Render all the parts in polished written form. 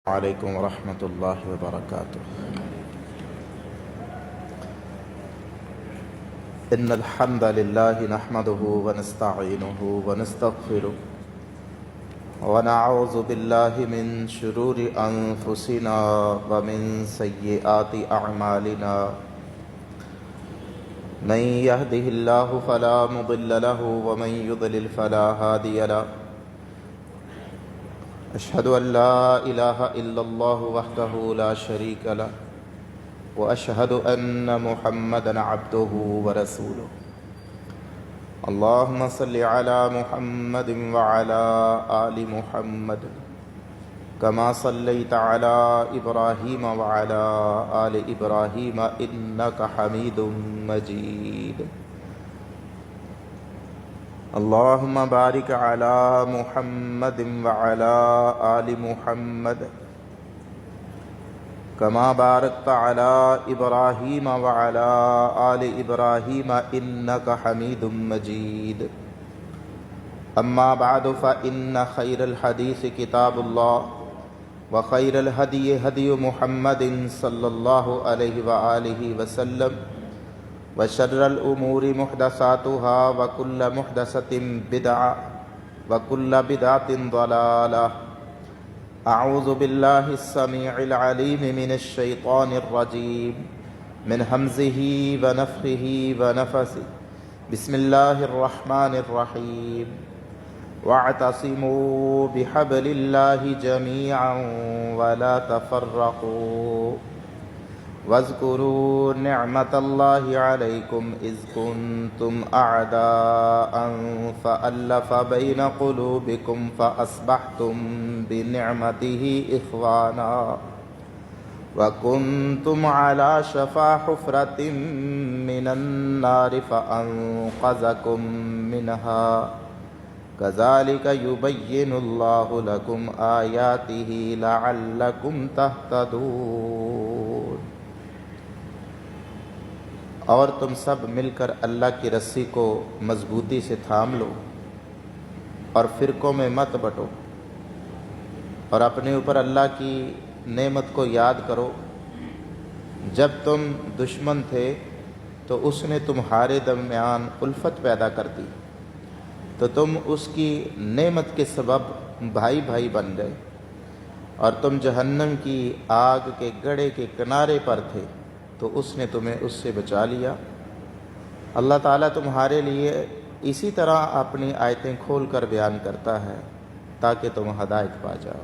عليكم ورحمة الله وبركاته. إن الحمد لله نحمده ونستعينه ونستغفره ونعوذ بالله من شرور أنفسنا ومن سيئات أعمالنا. من يهده الله فلا مضل له ومن يضلل فلا هادي له. أشهد أن لا إله إلا الله وحده لا شريك له وأشهد أن محمدا عبده ورسوله. اللهم صل على محمد وعلى آل محمد كما صليت على إبراهيم وعلى آل إبراهيم إنك حميد مجيد. اللهم بارك على محمد وعلى آل محمد كما باركت على إبراهيم وعلى آل إبراهيم إنك حميد مجيد. أما بعد فإن خير الحديث كتاب الله وخير الهدي هدي محمد صلى الله عليه وآله وسلم وشر الأمور محدثاتها وكل محدثة بدعة وكل بدعة ضلالة. أعوذ بالله السميع العليم من الشيطان الرجيم من همزه ونفخه ونفثه. بسم الله الرحمن الرحيم. واعتصموا بحبل الله جميعا ولا تفرقوا واذكروا نعمة الله عليكم إذ كنتم أعداء فألف بين قلوبكم فأصبحتم بنعمته إخوانا وكنتم على شفا حفرة من النار فأنقذكم منها كذلك يبين الله لكم آياته لعلكم تهتدون. اور تم سب مل کر اللہ کی رسی کو مضبوطی سے تھام لو اور فرقوں میں مت بٹو اور اپنے اوپر اللہ کی نعمت کو یاد کرو. جب تم دشمن تھے تو اس نے تمہارے درمیان الفت پیدا کر دی تو تم اس کی نعمت کے سبب بھائی بھائی بن گئے اور تم جہنم کی آگ کے گڑھے کے کنارے پر تھے تو اس نے تمہیں اس سے بچا لیا. اللہ تعالیٰ تمہارے لیے اسی طرح اپنی آیتیں کھول کر بیان کرتا ہے تاکہ تم ہدایت پا جاؤ.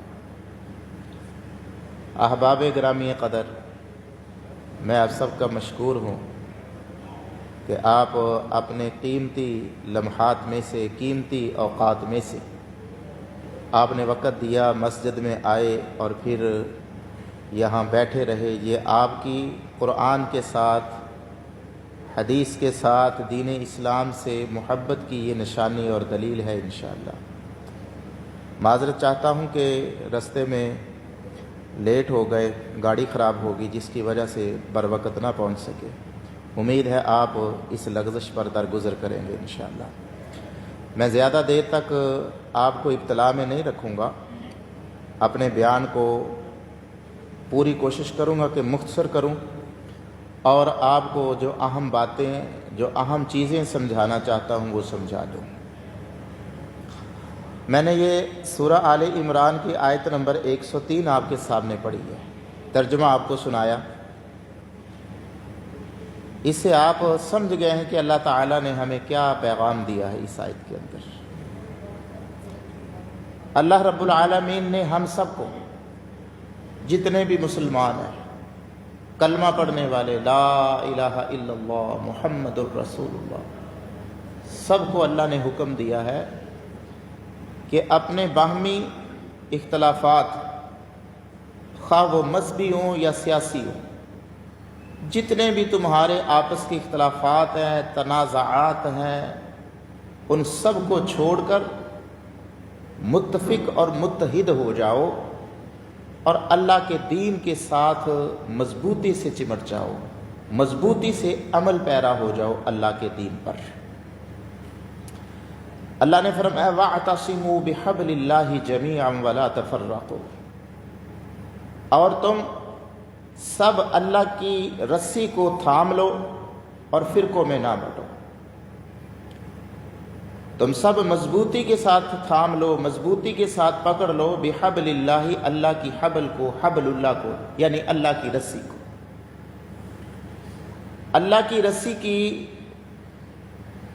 احباب گرامی قدر، میں آپ سب کا مشکور ہوں کہ آپ اپنے قیمتی لمحات میں سے، قیمتی اوقات میں سے آپ نے وقت دیا، مسجد میں آئے اور پھر یہاں بیٹھے رہے. یہ آپ کی قرآن کے ساتھ، حدیث کے ساتھ، دین اسلام سے محبت کی یہ نشانی اور دلیل ہے انشاءاللہ. معذرت چاہتا ہوں کہ رستے میں لیٹ ہو گئے، گاڑی خراب ہوگی جس کی وجہ سے بر وقت نہ پہنچ سکے. امید ہے آپ اس لغزش پر درگزر کریں گے انشاءاللہ. میں زیادہ دیر تک آپ کو ابتلا میں نہیں رکھوں گا. اپنے بیان کو پوری کوشش کروں گا کہ مختصر کروں اور آپ کو جو اہم باتیں، جو اہم چیزیں سمجھانا چاہتا ہوں وہ سمجھا دوں. میں نے یہ سورہ آل عمران کی آیت نمبر 103 آپ کے سامنے پڑھی ہے. ترجمہ آپ کو سنایا. اس سے آپ سمجھ گئے ہیں کہ اللہ تعالیٰ نے ہمیں کیا پیغام دیا ہے اس آیت کے اندر. اللہ رب العالمین نے ہم سب کو، جتنے بھی مسلمان ہیں، کلمہ پڑھنے والے، لا الہ الا اللہ محمد الرسول اللہ، سب کو اللہ نے حکم دیا ہے کہ اپنے باہمی اختلافات، خواہ وہ مذہبی ہوں یا سیاسی ہوں، جتنے بھی تمہارے آپس کے اختلافات ہیں، تنازعات ہیں، ان سب کو چھوڑ کر متفق اور متحد ہو جاؤ اور اللہ کے دین کے ساتھ مضبوطی سے چمٹ جاؤ، مضبوطی سے عمل پیرا ہو جاؤ اللہ کے دین پر. اللہ نے فرمایا وَاعْتَصِمُوا بِحَبْلِ اللَّهِ جَمِيعًا وَلَا تَفَرَّقُوا، اور تم سب اللہ کی رسی کو تھام لو اور فرقوں میں نہ بٹو. تم سب مضبوطی کے ساتھ تھام لو، مضبوطی کے ساتھ پکڑ لو بحبل اللہ، اللہ کی حبل کو، حبل اللہ کو یعنی اللہ کی رسی کو. اللہ کی رسی کی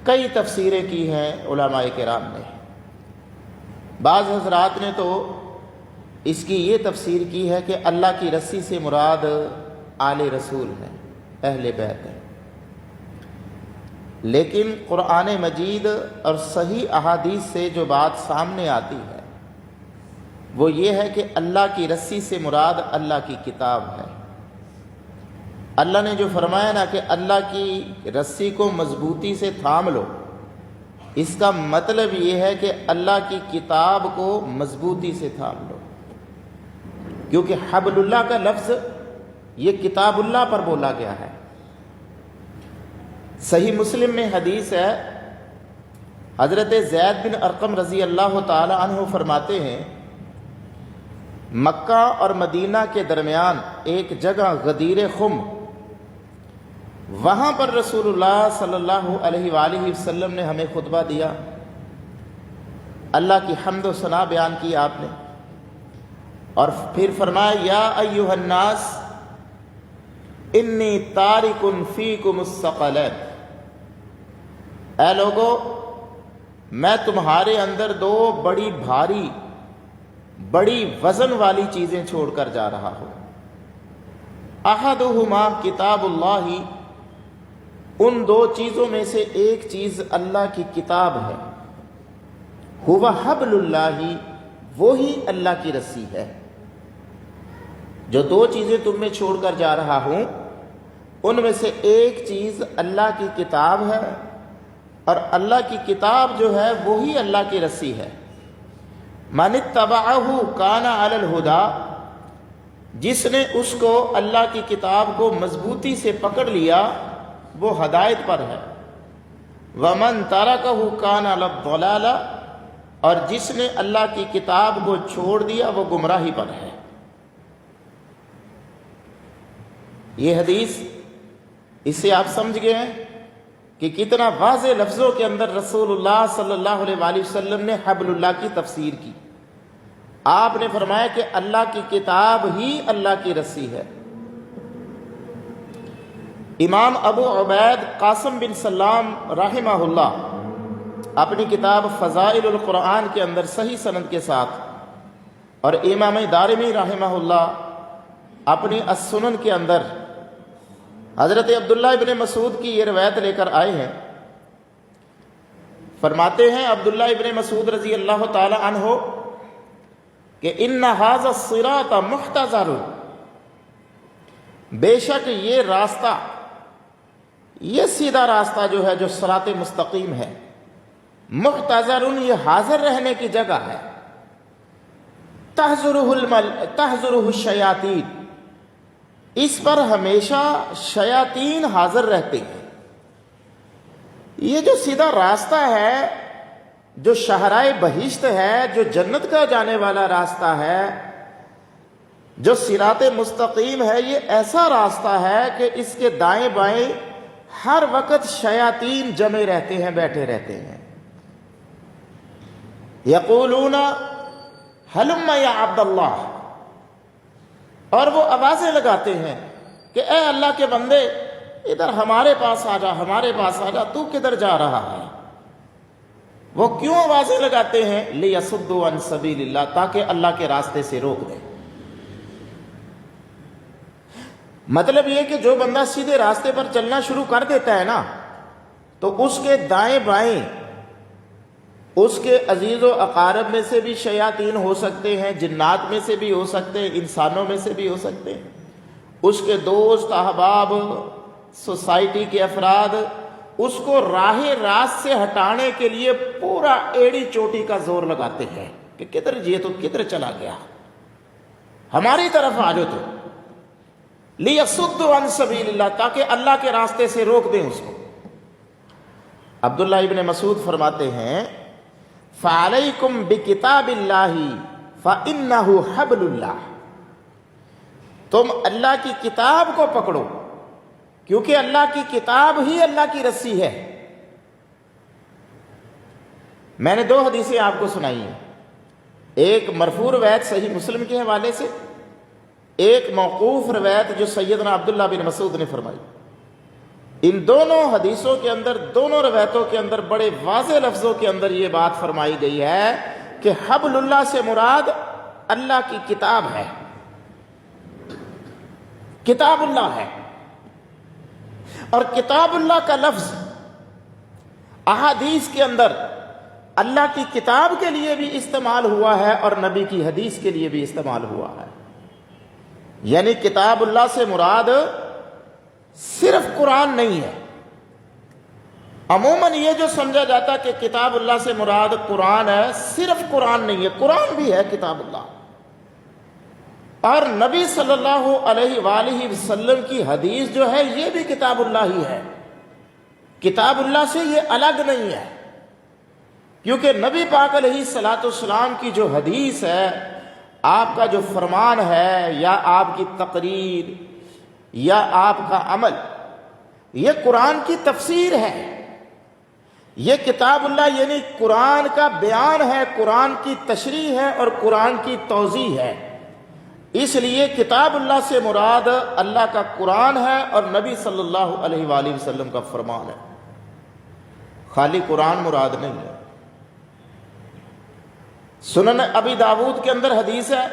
کئی تفسیریں کی ہیں علماء کرام نے. بعض حضرات نے تو اس کی یہ تفسیر کی ہے کہ اللہ کی رسی سے مراد آل رسول ہیں، اہل بیت ہیں. لیکن قرآن مجید اور صحیح احادیث سے جو بات سامنے آتی ہے وہ یہ ہے کہ اللہ کی رسی سے مراد اللہ کی کتاب ہے. اللہ نے جو فرمایا نا کہ اللہ کی رسی کو مضبوطی سے تھام لو، اس کا مطلب یہ ہے کہ اللہ کی کتاب کو مضبوطی سے تھام لو، کیونکہ حبل اللہ کا لفظ یہ کتاب اللہ پر بولا گیا ہے. صحیح مسلم میں حدیث ہے، حضرت زید بن ارقم رضی اللہ تعالی عنہ فرماتے ہیں مکہ اور مدینہ کے درمیان ایک جگہ غدیر خم، وہاں پر رسول اللہ صلی اللہ علیہ وآلہ وسلم نے ہمیں خطبہ دیا، اللہ کی حمد و ثنا بیان کی آپ نے، اور پھر فرمایا یا ایھا الناس انی تارک فیکم الثقلین، اے لوگو میں تمہارے اندر دو بڑی بھاری بڑی وزن والی چیزیں چھوڑ کر جا رہا ہوں. احدہما کتاب اللہ، ان دو چیزوں میں سے ایک چیز اللہ کی کتاب ہے، ہوا حبل اللہ، وہی اللہ کی رسی ہے. جو دو چیزیں تم میں چھوڑ کر جا رہا ہوں ان میں سے ایک چیز اللہ کی کتاب ہے، اور اللہ کی کتاب جو ہے وہی اللہ کی رسی ہے. من اتبعہ کان علی الہدی، جس نے اس کو اللہ کی کتاب کو مضبوطی سے پکڑ لیا وہ ہدایت پر ہے. ومن ترکہ کان علی الضلالہ، اور جس نے اللہ کی کتاب کو چھوڑ دیا وہ گمراہی پر ہے. یہ حدیث اس سے آپ سمجھ گئے ہیں کہ کتنا واضح لفظوں کے اندر رسول اللہ صلی اللہ علیہ وآلہ وسلم نے حبل اللہ کی تفسیر کی. آپ نے فرمایا کہ اللہ کی کتاب ہی اللہ کی رسی ہے. امام ابو عبید قاسم بن سلام رحمہ اللہ اپنی کتاب فضائل القرآن کے اندر صحیح سند کے ساتھ، اور امام دارمی رحمہ اللہ اپنی السنن کے اندر حضرت عبداللہ ابن مسعود کی یہ روایت لے کر آئے ہیں. فرماتے ہیں عبداللہ ابن مسعود رضی اللہ تعالی عنہ کہ ان ھذا الصراط محتضر، بے شک یہ راستہ، یہ سیدھا راستہ جو ہے، جو صراط مستقیم ہے، محتضر، یہ حاضر رہنے کی جگہ ہے. تحضرہ الشیاطین، اس پر ہمیشہ شیاطین حاضر رہتے ہیں. یہ جو سیدھا راستہ ہے، جو شہرائے بہشت ہے، جو جنت کا جانے والا راستہ ہے، جو صراط مستقیم ہے، یہ ایسا راستہ ہے کہ اس کے دائیں بائیں ہر وقت شیاطین جمے رہتے ہیں، بیٹھے رہتے ہیں. یقولون ہلم یا عبد اللہ، اور وہ آوازیں لگاتے ہیں کہ اے اللہ کے بندے ادھر ہمارے پاس آ جا، ہمارے پاس آ جا، تو کدھر جا رہا ہے؟ وہ کیوں آوازیں لگاتے ہیں؟ لیصدوا عن سبیل اللہ، تاکہ اللہ کے راستے سے روک دیں. مطلب یہ کہ جو بندہ سیدھے راستے پر چلنا شروع کر دیتا ہے نا، تو اس کے دائیں بائیں اس کے عزیز و اقارب میں سے بھی شیاطین ہو سکتے ہیں، جنات میں سے بھی ہو سکتے ہیں، انسانوں میں سے بھی ہو سکتے ہیں. اس کے دوست احباب، سوسائٹی کے افراد اس کو راہ راست سے ہٹانے کے لیے پورا ایڑی چوٹی کا زور لگاتے ہیں کہ کدھر یہ تو کدھر چلا گیا، ہماری طرف آ جاؤ. تو لیصدوا عن سبیل اللہ، تاکہ اللہ کے راستے سے روک دیں اس کو. عبداللہ ابن مسعود فرماتے ہیں فَعَلَيْكُمْ بِكِتَابِ اللَّهِ فَإِنَّهُ حَبْلُ اللَّهِ، تم اللہ کی کتاب کو پکڑو، کیونکہ اللہ کی کتاب ہی اللہ کی رسی ہے۔ میں نے 2 حدیثیں آپ کو سنائی ہیں، ایک مرفوع روایت صحیح مسلم کے حوالے سے، ایک موقوف روایت جو سیدنا عبداللہ بن مسعود نے فرمائی۔ ان دونوں حدیثوں کے اندر، دونوں روایتوں کے اندر بڑے واضح لفظوں کے اندر یہ بات فرمائی گئی ہے کہ حبل اللہ سے مراد اللہ کی کتاب ہے، کتاب اللہ ہے۔ اور کتاب اللہ کا لفظ احادیث کے اندر اللہ کی کتاب کے لیے بھی استعمال ہوا ہے اور نبی کی حدیث کے لیے بھی استعمال ہوا ہے۔ یعنی کتاب اللہ سے مراد صرف قرآن نہیں ہے۔ عموماً یہ جو سمجھا جاتا کہ کتاب اللہ سے مراد قرآن ہے، صرف قرآن نہیں ہے، قرآن بھی ہے کتاب اللہ، اور نبی صلی اللہ علیہ وآلہ وسلم کی حدیث جو ہے یہ بھی کتاب اللہ ہی ہے، کتاب اللہ سے یہ الگ نہیں ہے۔ کیونکہ نبی پاک علیہ الصلاۃ والسلام کی جو حدیث ہے، آپ کا جو فرمان ہے یا آپ کی تقریر یا آپ کا عمل، یہ قرآن کی تفسیر ہے، یہ کتاب اللہ یعنی قرآن کا بیان ہے، قرآن کی تشریح ہے اور قرآن کی توضیح ہے۔ اس لیے کتاب اللہ سے مراد اللہ کا قرآن ہے اور نبی صلی اللہ علیہ وآلہ وسلم کا فرمان ہے، خالی قرآن مراد نہیں ہے۔ سنن ابی داود کے اندر حدیث ہے،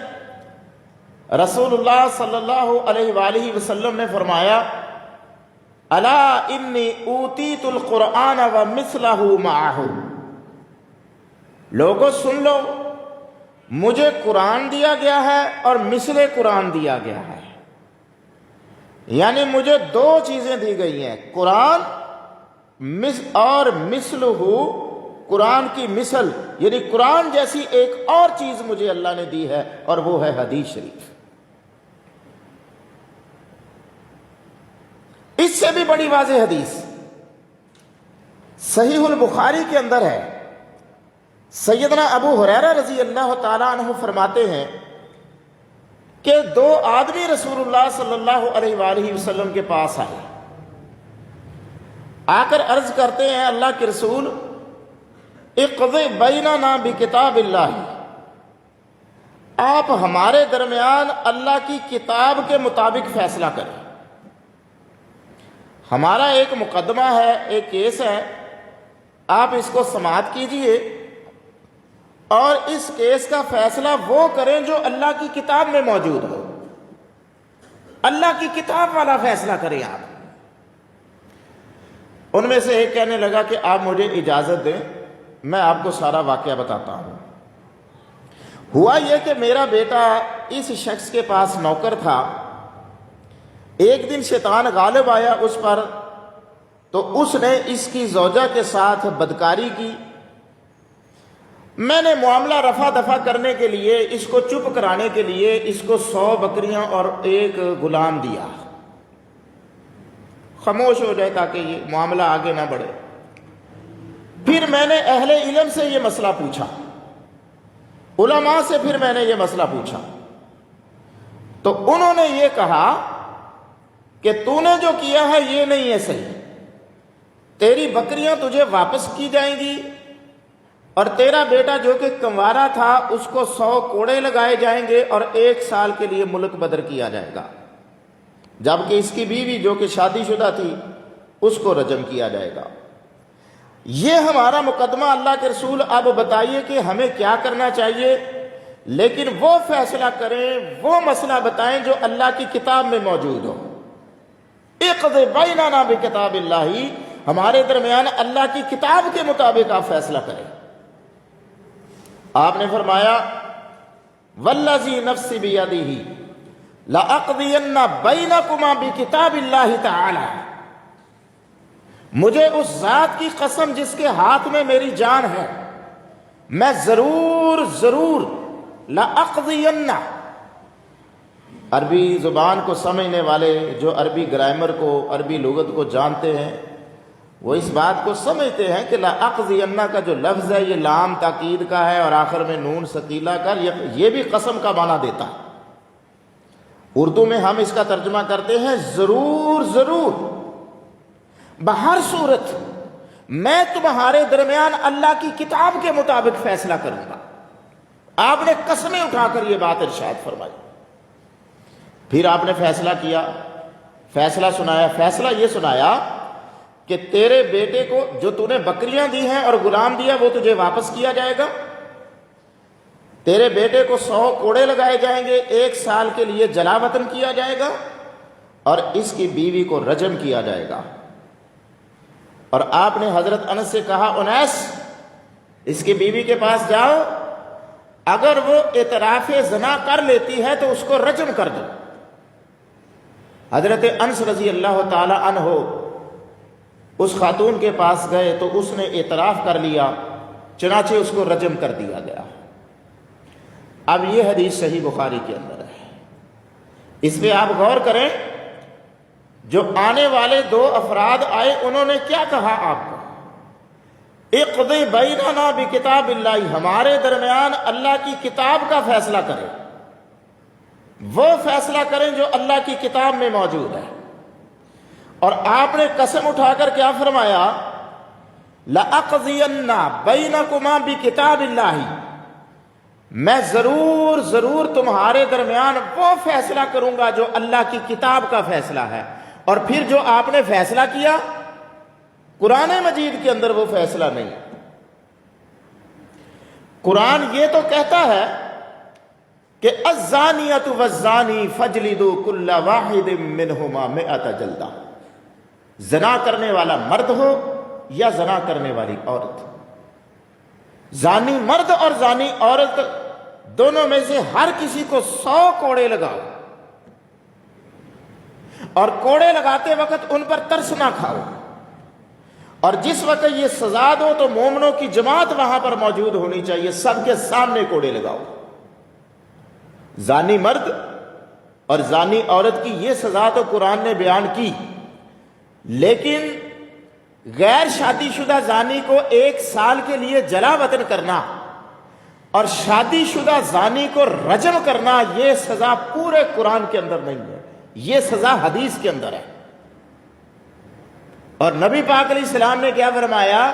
رسول اللہ صلی اللہ علیہ وآلہ وسلم نے فرمایا، الا انی اوتیت القرآن ومثلہ معہ، لوگوں سن لو، مجھے قرآن دیا گیا ہے اور مثل قرآن دیا گیا ہے۔ یعنی مجھے 2 چیزیں دی گئی ہیں، قرآن اور مثلہ، قرآن کی مثل یعنی قرآن جیسی ایک اور چیز مجھے اللہ نے دی ہے، اور وہ ہے حدیث شریف۔ اس سے بھی بڑی واضح حدیث صحیح البخاری کے اندر ہے، سیدنا ابو ہریرہ رضی اللہ تعالیٰ عنہ فرماتے ہیں کہ 2 آدمی رسول اللہ صلی اللہ علیہ وآلہ وسلم کے پاس آئے، آ کر عرض کرتے ہیں، اللہ کے رسول، اقضِ بیننا بکتاب اللہ، آپ ہمارے درمیان اللہ کی کتاب کے مطابق فیصلہ کریں۔ ہمارا ایک مقدمہ ہے، ایک کیس ہے، آپ اس کو سماعت کیجئے اور اس کیس کا فیصلہ وہ کریں جو اللہ کی کتاب میں موجود ہو، اللہ کی کتاب والا فیصلہ کریں آپ۔ ان میں سے ایک کہنے لگا کہ آپ مجھے اجازت دیں، میں آپ کو سارا واقعہ بتاتا ہوں۔ ہوا یہ کہ میرا بیٹا اس شخص کے پاس نوکر تھا، ایک دن شیطان غالب آیا اس پر، تو اس نے اس کی زوجہ کے ساتھ بدکاری کی۔ میں نے معاملہ رفع دفع کرنے کے لیے، اس کو چپ کرانے کے لیے اس کو 100 بکریاں اور 1 غلام دیا، خاموش ہو جائے تاکہ یہ معاملہ آگے نہ بڑھے۔ پھر میں نے اہل علم سے یہ مسئلہ پوچھا، علماء سے پھر میں نے یہ مسئلہ پوچھا، تو انہوں نے یہ کہا کہ تو نے جو کیا ہے یہ نہیں ہے صحیح، تیری بکریاں تجھے واپس کی جائیں گی، اور تیرا بیٹا جو کہ کنوارا تھا اس کو 100 کوڑے لگائے جائیں گے اور 1 سال کے لیے ملک بدر کیا جائے گا، جبکہ اس کی بیوی جو کہ شادی شدہ تھی اس کو رجم کیا جائے گا۔ یہ ہمارا مقدمہ، اللہ کے رسول اب بتائیے کہ ہمیں کیا کرنا چاہیے، لیکن وہ فیصلہ کریں، وہ مسئلہ بتائیں جو اللہ کی کتاب میں موجود ہو۔ اقض بیننا بکتاب اللہ، ہمارے درمیان اللہ کی کتاب کے مطابق آپ فیصلہ کریں۔ آپ نے فرمایا، والذی نفسی بیدہ لأقضین بینکما بکتاب اللہ تعالی، مجھے اس ذات کی قسم جس کے ہاتھ میں میری جان ہے، میں ضرور لأقضین، عربی زبان کو سمجھنے والے جو عربی گرامر کو، عربی لغت کو جانتے ہیں، وہ اس بات کو سمجھتے ہیں کہ لأقضین کا جو لفظ ہے یہ لام تاکید کا ہے اور آخر میں نون ثقیلہ کا، یہ بھی قسم کا معنی دیتا ہے۔ اردو میں ہم اس کا ترجمہ کرتے ہیں ضرور ضرور، بہر صورت میں تمہارے درمیان اللہ کی کتاب کے مطابق فیصلہ کروں گا۔ آپ نے قسمیں اٹھا کر یہ بات ارشاد فرمائی۔ پھر آپ نے فیصلہ کیا، فیصلہ سنایا۔ فیصلہ یہ سنایا کہ تیرے بیٹے کو جو تو نے بکریاں دی ہیں اور غلام دیا وہ تجھے واپس کیا جائے گا، تیرے بیٹے کو 100 کوڑے لگائے جائیں گے، 1 سال کے لیے جلا وطن کیا جائے گا، اور اس کی بیوی کو رجم کیا جائے گا۔ اور آپ نے حضرت انس سے کہا، انیس اس کی بیوی کے پاس جاؤ، اگر وہ اعتراف زنا کر لیتی ہے تو اس کو رجم کر دو۔ حضرت انس رضی اللہ تعالی عنہ اس خاتون کے پاس گئے تو اس نے اعتراف کر لیا، چنانچہ اس کو رجم کر دیا گیا۔ اب یہ حدیث صحیح بخاری کے اندر ہے، اس پہ آپ غور کریں۔ جو آنے والے 2 افراد آئے انہوں نے کیا کہا آپ کو؟ اقضی بیننا بکتاب اللہ، ہمارے درمیان اللہ کی کتاب کا فیصلہ کریں، وہ فیصلہ کریں جو اللہ کی کتاب میں موجود ہے۔ اور آپ نے قسم اٹھا کر کیا فرمایا؟ لَأَقْضِيَنَّ بَيْنَكُمَا بِكِتَابِ اللَّهِ، میں ضرور ضرور تمہارے درمیان وہ فیصلہ کروں گا جو اللہ کی کتاب کا فیصلہ ہے۔ اور پھر جو آپ نے فیصلہ کیا قرآن مجید کے اندر وہ فیصلہ نہیں۔ قرآن یہ تو کہتا ہے کہ الزانیۃ والزانی فاجلدوا کل واحد منہما 100 جلدہ، زنا کرنے والا مرد ہو یا زنا کرنے والی عورت، زانی مرد اور زانی عورت دونوں میں سے ہر کسی کو 100 کوڑے لگاؤ، اور کوڑے لگاتے وقت ان پر ترس نہ کھاؤ، اور جس وقت یہ سزا دو تو مومنوں کی جماعت وہاں پر موجود ہونی چاہیے، سب کے سامنے کوڑے لگاؤ۔ زانی مرد اور زانی عورت کی یہ سزا تو قرآن نے بیان کی، لیکن غیر شادی شدہ زانی کو 1 سال کے لیے جلا وطن کرنا اور شادی شدہ زانی کو رجم کرنا، یہ سزا پورے قرآن کے اندر نہیں ہے، یہ سزا حدیث کے اندر ہے۔ اور نبی پاک علیہ السلام نے کیا فرمایا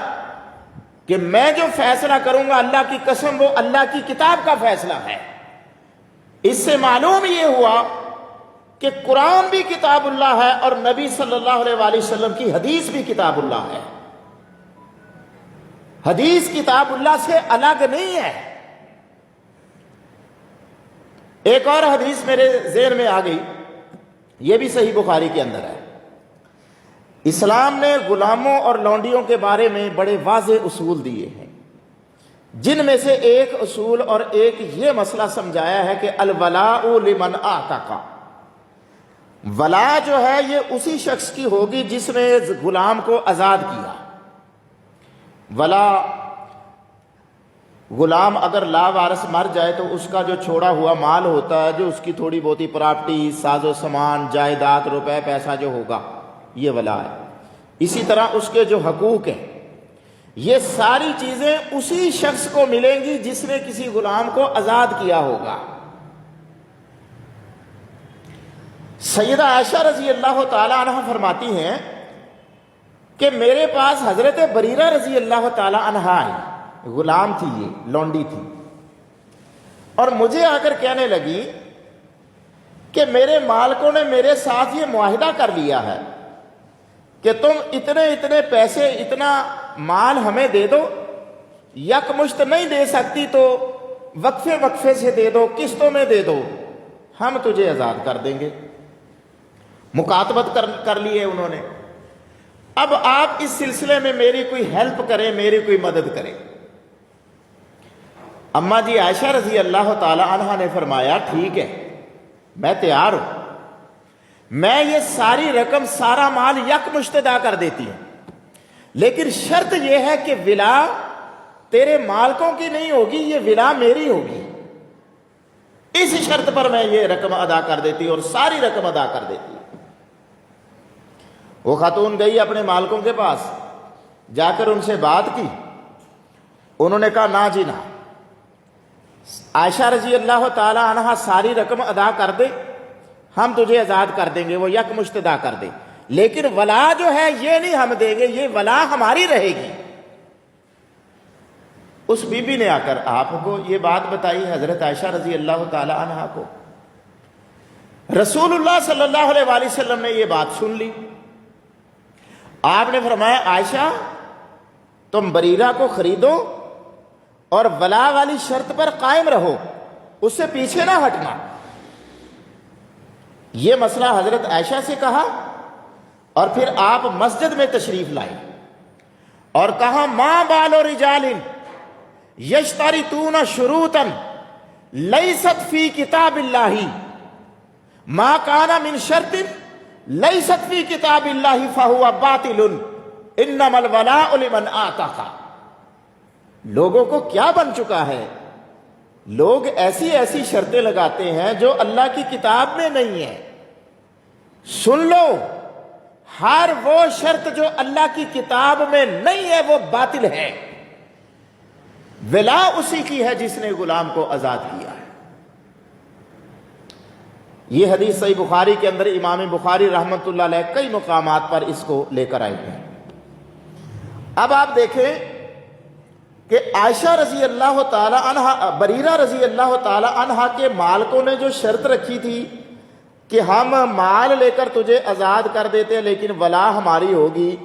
کہ میں جو فیصلہ کروں گا اللہ کی قسم وہ اللہ کی کتاب کا فیصلہ ہے۔ اس سے معلوم یہ ہوا کہ قرآن بھی کتاب اللہ ہے اور نبی صلی اللہ علیہ وآلہ وسلم کی حدیث بھی کتاب اللہ ہے۔ حدیث کتاب اللہ سے الگ نہیں ہے۔ ایک اور حدیث میرے ذہن میں آ گئی، یہ بھی صحیح بخاری کے اندر ہے۔ اسلام نے غلاموں اور لونڈیوں کے بارے میں بڑے واضح اصول دیے ہیں، جن میں سے ایک اصول اور ایک یہ مسئلہ سمجھایا ہے کہ الولاء لمن اعتق، ولا جو ہے یہ اسی شخص کی ہوگی جس نے غلام کو آزاد کیا۔ ولا غلام اگر لا وارث مر جائے تو اس کا جو چھوڑا ہوا مال ہوتا ہے، جو اس کی تھوڑی بہتی پراپرٹی، ساز و سامان، جائیداد، روپے پیسہ جو ہوگا، یہ ولا ہے۔ اسی طرح اس کے جو حقوق ہیں، یہ ساری چیزیں اسی شخص کو ملیں گی جس نے کسی غلام کو آزاد کیا ہوگا۔ سیدہ عائشہ رضی اللہ تعالی عنہ فرماتی ہیں کہ میرے پاس حضرت بریرہ رضی اللہ تعالی عنہ آئی، غلام تھی، یہ لونڈی تھی، اور مجھے آ کر کہنے لگی کہ میرے مالکوں نے میرے ساتھ یہ معاہدہ کر لیا ہے کہ تم اتنے اتنے پیسے، اتنا مال ہمیں دے دو، یکمشت نہیں دے سکتی تو وقفے وقفے سے دے دو، قسطوں میں دے دو، ہم تجھے آزاد کر دیں گے۔ مکاتبت کر لیے انہوں نے۔ اب آپ اس سلسلے میں میری کوئی ہیلپ کریں، میری کوئی مدد کریں۔ اماں جی عائشہ رضی اللہ تعالی عنہ نے فرمایا ٹھیک ہے، میں تیار ہوں، میں یہ ساری رقم، سارا مال یکمشت ادا کر دیتی ہوں، لیکن شرط یہ ہے کہ ولا تیرے مالکوں کی نہیں ہوگی، یہ ولا میری ہوگی۔ اس شرط پر میں یہ رقم ادا کر دیتی اور ساری رقم ادا کر دیتی۔ وہ خاتون گئی اپنے مالکوں کے پاس، جا کر ان سے بات کی، انہوں نے کہا نہ جی نہ، عائشہ رضی اللہ تعالی عنہ ساری رقم ادا کر دے، ہم تجھے آزاد کر دیں گے، وہ یک مشتدا کر دے، لیکن ولا جو ہے یہ نہیں ہم دیں گے، یہ ولا ہماری رہے گی۔ اس بی بی نے آ کر آپ کو یہ بات بتائی، حضرت عائشہ رضی اللہ تعالی عنہا کو۔ رسول اللہ صلی اللہ علیہ وآلہ وسلم نے یہ بات سن لی۔ آپ نے فرمایا عائشہ تم بریرہ کو خریدو اور ولا والی شرط پر قائم رہو، اس سے پیچھے نہ ہٹنا۔ یہ مسئلہ حضرت عائشہ سے کہا اور پھر آپ مسجد میں تشریف لائے اور کہا ما بال رجال یشترطون شروطا لیست فی کتاب اللہ ما کان من شرط لیست فی کتاب اللہ فہو باطل انما الولاء لمن اعتق۔ لوگوں کو کیا بن چکا ہے، لوگ ایسی ایسی شرطیں لگاتے ہیں جو اللہ کی کتاب میں نہیں ہے۔ سن لو، ہر وہ شرط جو اللہ کی کتاب میں نہیں ہے وہ باطل ہے۔ ولا اسی کی ہے جس نے غلام کو آزاد کیا ہے۔ یہ حدیث صحیح بخاری کے اندر امام بخاری رحمۃ اللہ علیہ کئی مقامات پر اس کو لے کر آئے ہیں۔ اب آپ دیکھیں کہ عائشہ رضی اللہ تعالی عنہ، بریرہ رضی اللہ تعالی عنہ کے مالکوں نے جو شرط رکھی تھی کہ ہم مال لے کر تجھے آزاد کر دیتے لیکن ولا ہماری ہوگی،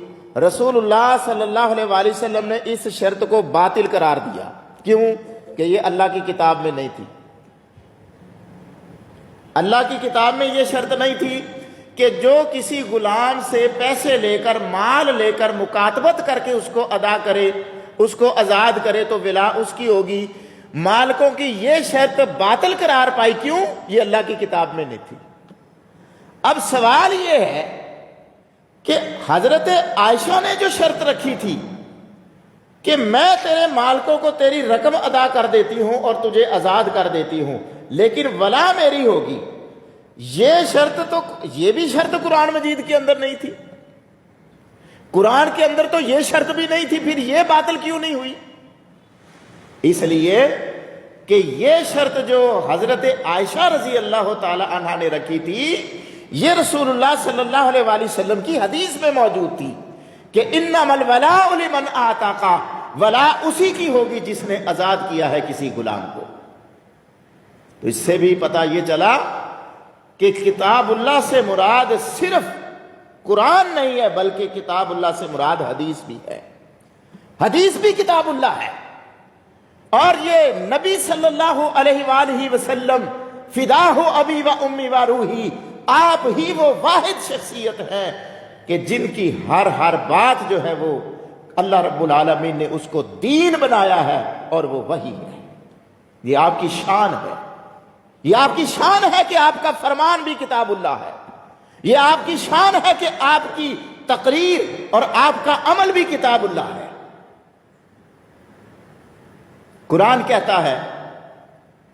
رسول اللہ صلی اللہ علیہ وآلہ وسلم نے اس شرط کو باطل قرار دیا۔ کیوں؟ کہ یہ اللہ کی کتاب میں نہیں تھی۔ اللہ کی کتاب میں یہ شرط نہیں تھی کہ جو کسی غلام سے پیسے لے کر، مال لے کر، مکاتبت کر کے اس کو ادا کرے، اس کو آزاد کرے تو ولا اس کی ہوگی۔ مالکوں کی یہ شرط باطل قرار پائی، کیوں؟ یہ اللہ کی کتاب میں نہیں تھی۔ اب سوال یہ ہے کہ حضرت عائشہ نے جو شرط رکھی تھی کہ میں تیرے مالکوں کو تیری رقم ادا کر دیتی ہوں اور تجھے آزاد کر دیتی ہوں لیکن ولا میری ہوگی، یہ شرط تو، یہ بھی شرط قرآن مجید کے اندر نہیں تھی۔ قرآن کے اندر تو یہ شرط بھی نہیں تھی، پھر یہ باطل کیوں نہیں ہوئی؟ اس لیے کہ یہ شرط جو حضرت عائشہ رضی اللہ تعالی عنہا نے رکھی تھی، یہ رسول اللہ صلی اللہ علیہ وآلہ وسلم کی حدیث میں موجود تھی کہ انما الولاء لمن اعتق، ولا اسی کی ہوگی جس نے آزاد کیا ہے کسی غلام کو۔ تو اس سے بھی پتہ یہ چلا کہ کتاب اللہ سے مراد صرف قرآن نہیں ہے بلکہ کتاب اللہ سے مراد حدیث بھی ہے۔ حدیث بھی کتاب اللہ ہے، اور یہ نبی صلی اللہ علیہ وآلہ وسلم فداہ ابی و امی و روحی، آپ ہی وہ واحد شخصیت ہیں کہ جن کی ہر بات جو ہے وہ اللہ رب العالمین نے اس کو دین بنایا ہے اور وہ وحی ہے۔ یہ آپ کی شان ہے، یہ آپ کی شان ہے کہ آپ کا فرمان بھی کتاب اللہ ہے، یہ آپ کی شان ہے کہ آپ کی تقریر اور آپ کا عمل بھی کتاب اللہ ہے۔ قرآن کہتا ہے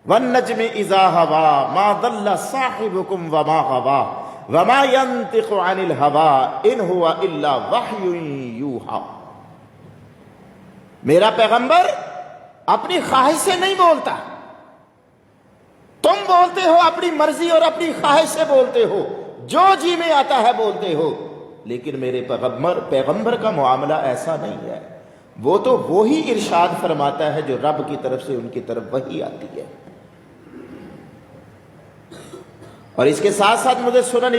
وَالنَّجْمِ إِذَا هَوَىٰ مَا ضَلَّ صَاحِبُكُمْ وَمَا غَوَىٰ وَمَا يَنطِقُ عَنِ الْهَوَىٰ إِنْ هُوَ إِلَّا وَحْيٌ يُوحَىٰ۔ میرا پیغمبر اپنی خواہش سے نہیں بولتا، تم بولتے ہو اپنی مرضی اور اپنی خواہش سے بولتے ہو، جو جی میں آتا ہے بولتے ہو، لیکن میرے پیغمبر کا معاملہ ایسا نہیں ہے۔ وہ تو وہی ارشاد فرماتا ہے جو رب کی طرف سے ان کی طرف وحی آتی ہے۔ اور اس کے ساتھ ساتھ مجھے سنن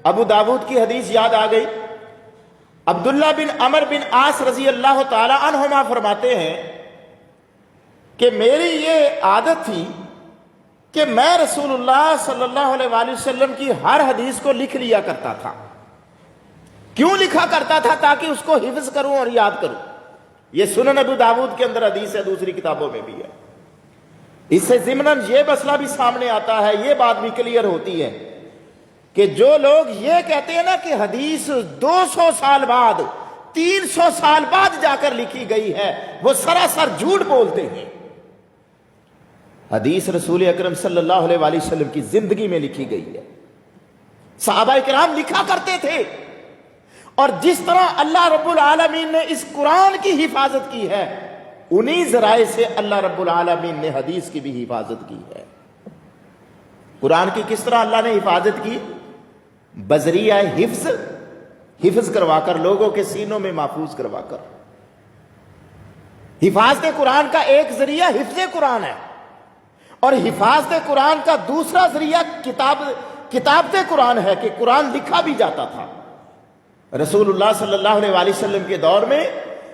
ابو داود کی حدیث یاد آ گئی۔ عبداللہ بن عمر بن عاص رضی اللہ تعالی عنہما فرماتے ہیں کہ میری یہ عادت تھی کہ میں رسول اللہ صلی اللہ علیہ وآلہ وسلم کی ہر حدیث کو لکھ لیا کرتا تھا۔ کیوں لکھا کرتا تھا؟ تاکہ اس کو حفظ کروں اور یاد کروں۔ یہ سنن ابو داود کے اندر حدیث ہے، دوسری کتابوں میں بھی ہے۔ اس سے ضمناً یہ مسئلہ بھی سامنے آتا ہے، یہ بات بھی کلیئر ہوتی ہے کہ جو لوگ یہ کہتے ہیں نا کہ حدیث 200 سال بعد، 300 سال بعد جا کر لکھی گئی ہے، وہ سراسر جھوٹ بولتے ہیں۔ حدیث رسول اکرم صلی اللہ علیہ وآلہ وسلم کی زندگی میں لکھی گئی ہے، صحابہ کرام لکھا کرتے تھے، اور جس طرح اللہ رب العالمین نے اس قرآن کی حفاظت کی ہے، انہی ذرائع سے اللہ رب العالمین نے حدیث کی بھی حفاظت کی ہے۔ قرآن کی کس طرح اللہ نے حفاظت کی؟ بذریعہ حفظ کروا کر، لوگوں کے سینوں میں محفوظ کروا کر۔ حفاظت قرآن کا ایک ذریعہ حفظ قرآن ہے، اور حفاظت قرآن کا دوسرا ذریعہ کتابت قرآن ہے کہ قرآن لکھا بھی جاتا تھا۔ رسول اللہ صلی اللہ علیہ وآلہ وسلم کے دور میں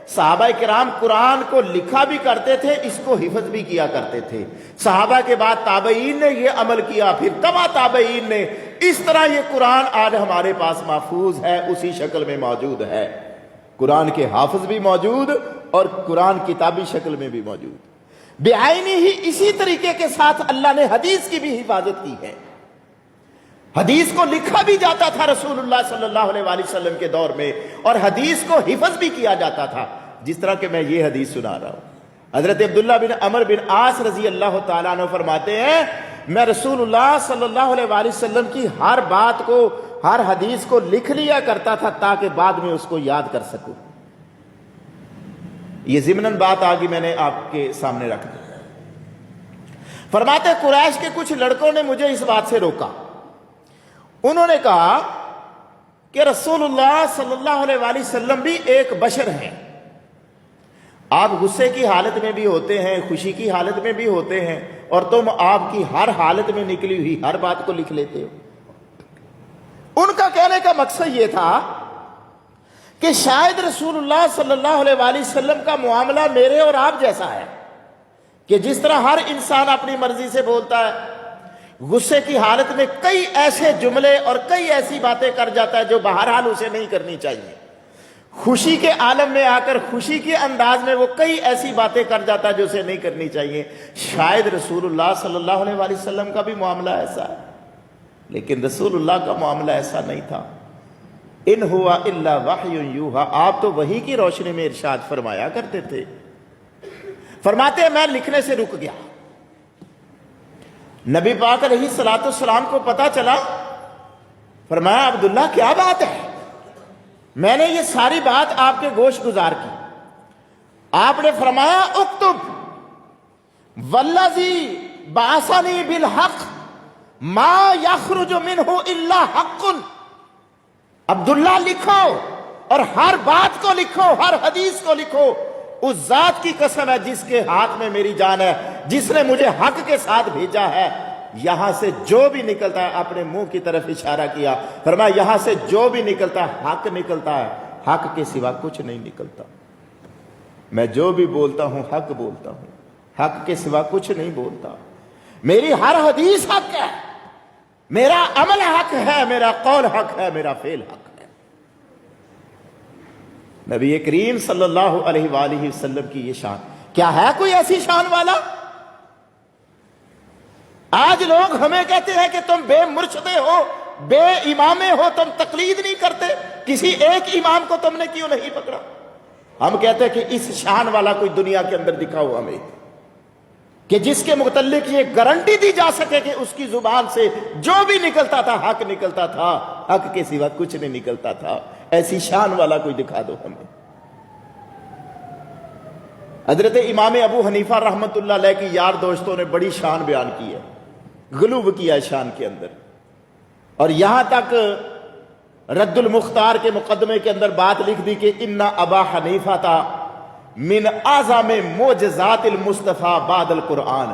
صحابہ کرام قرآن کو لکھا بھی کرتے تھے، اس کو حفظ بھی کیا کرتے تھے۔ صحابہ کے بعد تابعین نے یہ عمل کیا، پھر تبع تابعین نے، اس طرح یہ قرآن آج ہمارے پاس محفوظ ہے، اسی شکل میں موجود ہے۔ قرآن کے حافظ بھی موجود اور قرآن کتابی شکل میں بھی موجود۔ بعینی ہی اسی طریقے کے ساتھ اللہ نے حدیث کی بھی حفاظت کی ہے۔ حدیث کو لکھا بھی جاتا تھا رسول اللہ صلی اللہ علیہ وآلہ وسلم کے دور میں، اور حدیث کو حفظ بھی کیا جاتا تھا، جس طرح کہ میں یہ حدیث سنا رہا ہوں۔ حضرت عبداللہ بن عمر بن عاص رضی اللہ تعالیٰ عنہ فرماتے ہیں، میں رسول اللہ صلی اللہ علیہ وآلہ وسلم کی ہر بات کو، ہر حدیث کو لکھ لیا کرتا تھا تاکہ بعد میں اس کو یاد کر سکوں۔ یہ ضمناً بات آگے میں نے آپ کے سامنے رکھ دی۔ فرماتے قریش کے کچھ لڑکوں نے مجھے اس بات سے روکا، انہوں نے کہا کہ رسول اللہ صلی اللہ علیہ وآلہ وسلم بھی ایک بشر ہیں، آپ غصے کی حالت میں بھی ہوتے ہیں، خوشی کی حالت میں بھی ہوتے ہیں، اور تم آپ کی ہر حالت میں نکلی ہوئی ہر بات کو لکھ لیتے ہو۔ ان کا کہنے کا مقصد یہ تھا کہ شاید رسول اللہ صلی اللہ علیہ وآلہ وسلم کا معاملہ میرے اور آپ جیسا ہے کہ جس طرح ہر انسان اپنی مرضی سے بولتا ہے، غصے کی حالت میں کئی ایسے جملے اور کئی ایسی باتیں کر جاتا ہے جو بہرحال اسے نہیں کرنی چاہیے، خوشی کے عالم میں آ کر خوشی کے انداز میں وہ کئی ایسی باتیں کر جاتا ہے جو اسے نہیں کرنی چاہیے۔ شاید رسول اللہ صلی اللہ علیہ وآلہ وسلم کا بھی معاملہ ایسا ہے، لیکن رسول اللہ کا معاملہ ایسا نہیں تھا۔ ان ہوا الا وحی یوحی، آپ تو وحی کی روشنی میں ارشاد فرمایا کرتے تھے۔ فرماتے ہیں میں لکھنے سے رک گیا، نبی پاک علیہ الصلوۃ والسلام کو پتا چلا، فرمایا عبداللہ کیا بات ہے؟ میں نے یہ ساری بات آپ کے گوش گزار کی۔ آپ نے فرمایا اکتب والذی بعثنی بالحق ما یخرج منہ الا حق، عبداللہ لکھو اور ہر بات کو لکھو، ہر حدیث کو لکھو، اس ذات کی قسم ہے جس کے ہاتھ میں میری جان ہے، جس نے مجھے حق کے ساتھ بھیجا ہے، یہاں سے جو بھی نکلتا ہے، اپنے منہ کی طرف اشارہ کیا، فرمایا یہاں سے جو بھی نکلتا ہے حق نکلتا ہے، حق کے سوا کچھ نہیں نکلتا۔ میں جو بھی بولتا ہوں حق بولتا ہوں، حق کے سوا کچھ نہیں بولتا۔ میری ہر حدیث حق ہے، میرا عمل حق ہے، میرا قول حق ہے، میرا فعل حق ہے۔ نبی کریم صلی اللہ علیہ وآلہ وسلم کی یہ شان، کیا ہے کوئی ایسی شان والا؟ آج لوگ ہمیں کہتے ہیں کہ تم بے مرشدے ہو، بے امامے ہو، تم تقلید نہیں کرتے، کسی ایک امام کو تم نے کیوں نہیں پکڑا؟ ہم کہتے ہیں کہ اس شان والا کوئی دنیا کے اندر دکھاؤ ہمیں، کہ جس کے متعلق یہ گارنٹی دی جا سکے کہ اس کی زبان سے جو بھی نکلتا تھا حق نکلتا تھا، حق کے سوا کچھ نہیں نکلتا تھا۔ ایسی شان والا کوئی دکھا دو ہمیں۔ حضرت امام ابو حنیفہ رحمۃ اللہ علیہ کی یار دوستوں نے بڑی شان بیان کی ہے، غلو کیا ہے شان کے اندر، اور یہاں تک رد المختار کے مقدمے کے اندر بات لکھ دی کہ ان ابا حنیفہ تھا من اعظم معجزات المصطفیٰ بعد القرآن،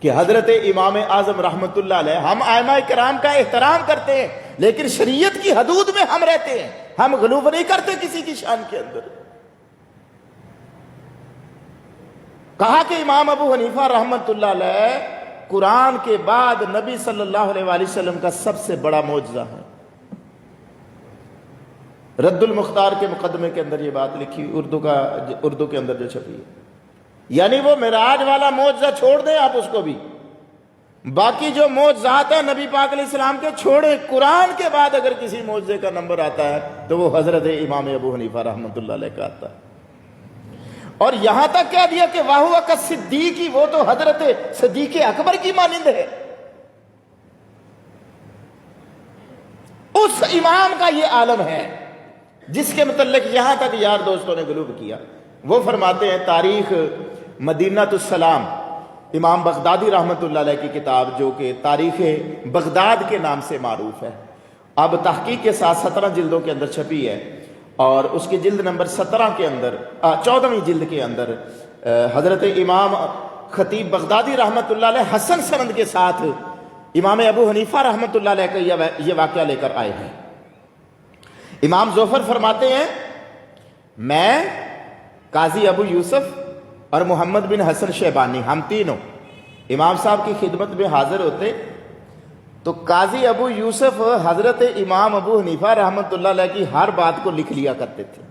کہ حضرت امام اعظم رحمۃ اللہ علیہ، ہم ائمہ کرام کا احترام کرتے ہیں لیکن شریعت کی حدود میں ہم رہتے ہیں، ہم غلو نہیں کرتے کسی کی شان کے اندر۔ کہا کہ امام ابو حنیفہ رحمۃ اللہ علیہ قرآن کے بعد نبی صلی اللہ علیہ وآلہ وسلم کا سب سے بڑا معجزہ ہے۔ رد المختار کے مقدمے کے اندر یہ بات لکھی، اردو کے اندر جو چھپی ہے، یعنی وہ معراج والا معجزہ چھوڑ دیں آپ اس کو بھی، باقی جو معجزات ہیں نبی پاک علیہ السلام کے چھوڑیں، قرآن کے بعد اگر کسی معجزے کا نمبر آتا ہے تو وہ حضرت امام ابو حنیفہ رحمۃ اللہ علیہ کا آتا ہے۔ اور یہاں تک کہہ دیا کہ واہو کا صدیقی، وہ تو حضرت صدیق اکبر کی مانند ہے۔ اس امام کا یہ عالم ہے جس کے متعلق یہاں تک یار دوستوں نے غلو کیا۔ وہ فرماتے ہیں تاریخ مدینہ السلام امام بغدادی رحمۃ اللہ علیہ کی کتاب جو کہ تاریخ بغداد کے نام سے معروف ہے، اب تحقیق کے ساتھ 17 جلدوں کے اندر چھپی ہے، اور اس کی جلد نمبر 17 کے اندر 14ویں جلد کے اندر حضرت امام خطیب بغدادی رحمۃ اللہ علیہ حسن سند کے ساتھ امام ابو حنیفہ رحمۃ اللہ علیہ کا یہ واقعہ لے کر آئے ہیں۔ امام ظفر فرماتے ہیں میں، قاضی ابو یوسف اور محمد بن حسن شیبانی، ہم تینوں امام صاحب کی خدمت میں حاضر ہوتے تو قاضی ابو یوسف حضرت امام ابو حنیفہ رحمۃ اللہ علیہ کی ہر بات کو لکھ لیا کرتے تھے،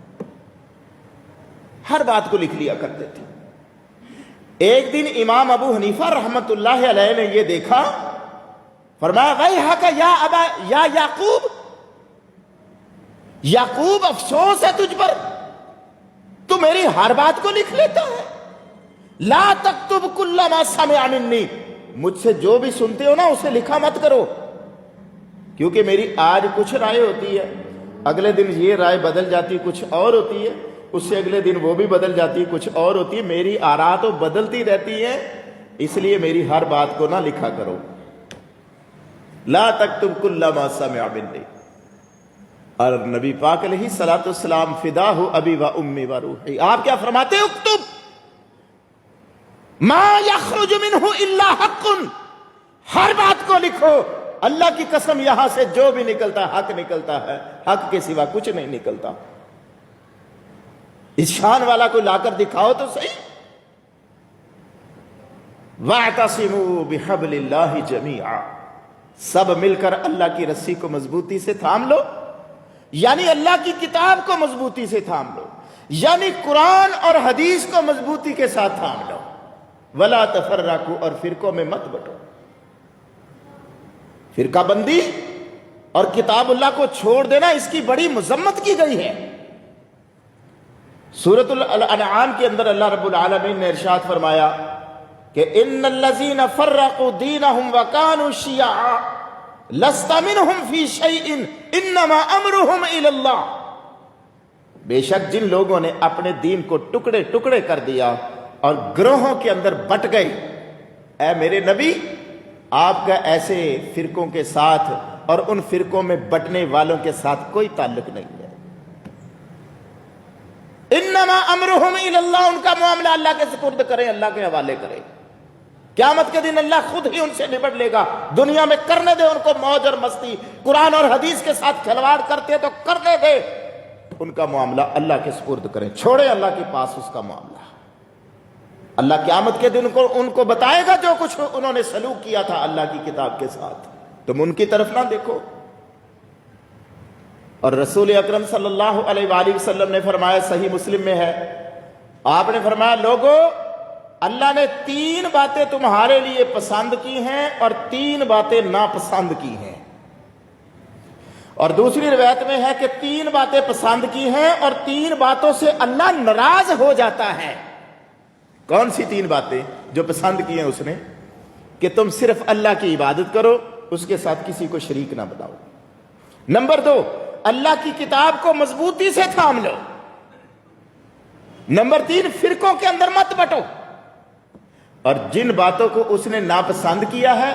ہر بات کو لکھ لیا کرتے تھے۔ ایک دن امام ابو حنیفہ رحمۃ اللہ علیہ نے یہ دیکھا، فرمایا ویحک یا ابا یا یعقوب، یعقوب افسوس ہے تجھ پر، تو میری ہر بات کو لکھ لیتا ہے۔ لا تکتب کل ما سمع منی، مجھ سے جو بھی سنتے ہو نا اسے لکھا مت کرو، کیونکہ میری آج کچھ رائے ہوتی ہے، اگلے دن یہ رائے بدل جاتی کچھ اور ہوتی ہے، اس سے اگلے دن وہ بھی بدل جاتی کچھ اور ہوتی ہے، میری آراء تو بدلتی رہتی ہے، اس لیے میری ہر بات کو نہ لکھا کرو۔ لا تکتب کل ما سمع منی۔ اور نبی پاک علیہ الصلوۃ والسلام فداہ ابی و امی و روحی، آپ کیا فرماتے ہیں؟ اکتب ما یخرج منہ الا حق، ہر بات کو لکھو، اللہ کی قسم یہاں سے جو بھی نکلتا ہے حق نکلتا ہے، حق کے سوا کچھ نہیں نکلتا۔ اس شان والا کو لا کر دکھاؤ تو صحیح۔ وَاعْتَصِمُوا بِحَبْلِ اللَّهِ جَمِيعًا، سب مل کر اللہ کی رسی کو مضبوطی سے تھام لو، یعنی اللہ کی کتاب کو مضبوطی سے تھام لو، یعنی قرآن اور حدیث کو مضبوطی کے ساتھ تھام لو۔ وَلَا تَفَرَّقُوا، اور فرقوں میں مت بٹو۔ فرقہ بندی اور کتاب اللہ کو چھوڑ دینا، اس کی بڑی مذمت کی گئی ہے۔ سورۃ الانعام کے اندر اللہ رب العالمین نے ارشاد فرمایا کہ ان الذین فرقوا دینہم وکانوا شیعا لست منہم فی شیء انما امرہم الی اللہ، بے شک جن لوگوں نے اپنے دین کو ٹکڑے ٹکڑے کر دیا اور گروہوں کے اندر بٹ گئے، اے میرے نبی آپ کا ایسے فرقوں کے ساتھ اور ان فرقوں میں بٹنے والوں کے ساتھ کوئی تعلق نہیں ہے۔ انما امرہم الی اللہ، ان کا معاملہ اللہ کے سپرد کریں، اللہ کے حوالے کریں، قیامت کے دن اللہ خود ہی ان سے نبٹ لے گا۔ دنیا میں کرنے دے ان کو موج اور مستی، قرآن اور حدیث کے ساتھ کھلواڑ کرتے تو کرنے دے، ان کا معاملہ اللہ کے سپرد کریں، چھوڑے اللہ کے پاس اس کا معاملہ۔ اللہ قیامت کے دن کو ان کو بتائے گا جو کچھ انہوں نے سلوک کیا تھا اللہ کی کتاب کے ساتھ، تم ان کی طرف نہ دیکھو۔ اور رسول اکرم صلی اللہ علیہ وآلہ وسلم نے فرمایا، صحیح مسلم میں ہے، آپ نے فرمایا لوگو اللہ نے 3 باتیں تمہارے لیے پسند کی ہیں اور 3 باتیں ناپسند کی ہیں، اور دوسری روایت میں ہے کہ 3 باتیں پسند کی ہیں اور 3 باتوں سے اللہ ناراض ہو جاتا ہے۔ کون سی 3 باتیں جو پسند کی ہیں اس نے؟ کہ تم صرف اللہ کی عبادت کرو، اس کے ساتھ کسی کو شریک نہ بناؤ۔ نمبر 2، اللہ کی کتاب کو مضبوطی سے تھام لو۔ نمبر 3، فرقوں کے اندر مت بٹو۔ اور جن باتوں کو اس نے ناپسند کیا ہے